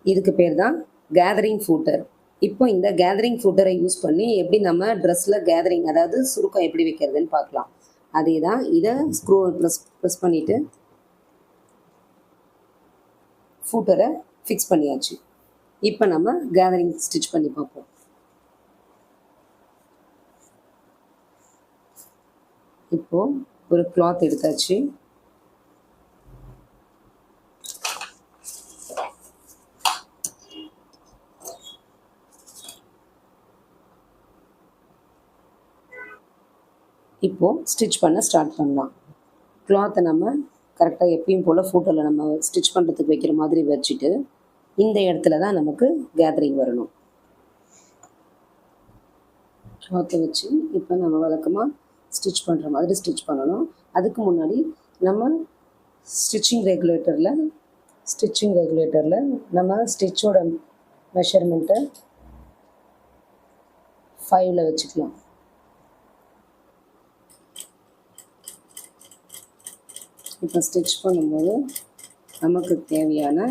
இதுக்கு பேர் தான் கேதரிங் ஃபூட்டர். இப்போ இந்த கேதரிங் ஃபூட்டரை யூஸ் பண்ணி எப்படி நம்ம ட்ரெஸ்ஸில் கேதரிங், அதாவது சுருக்கம் எப்படி வைக்கிறதுன்னு பார்க்கலாம். அதே தான், இதை ஸ்க்ரூ ப்ரெஸ் பண்ணிவிட்டு ஃபூட்டரை ஃபிக்ஸ் பண்ணியாச்சு. இப்போ நம்ம கேதரிங் ஸ்டிச் பண்ணி பார்ப்போம். இப்போது ஒரு கிளாத் எடுத்தாச்சு. இப்போது ஸ்டிச் பண்ண ஸ்டார்ட் பண்ணலாம். கிளாத்தை நம்ம கரெக்டாக எப்பயும் போல் ஃபூட்டரில் நம்ம ஸ்டிச் பண்ணுறதுக்கு வைக்கிற மாதிரி வச்சுட்டு இந்த இடத்துல தான் நமக்கு கேதரிங் வரணும். கிளாத்தை வச்சு இப்போ நம்ம வழக்கமாக ஸ்டிச் பண்ணுற மாதிரி ஸ்டிச் பண்ணணும். அதுக்கு முன்னாடி நம்ம ஸ்டிச்சிங் ரெகுலேட்டரில் நம்ம ஸ்டிச்சோட மெஷர்மெண்ட்டை 5ல் வச்சுக்கலாம். இப்போ ஸ்டிச் பண்ணும்போது நமக்கு தேவையான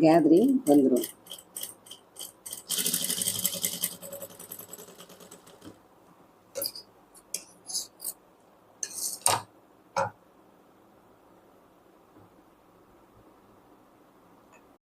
கேதரிங் வந்துடும்.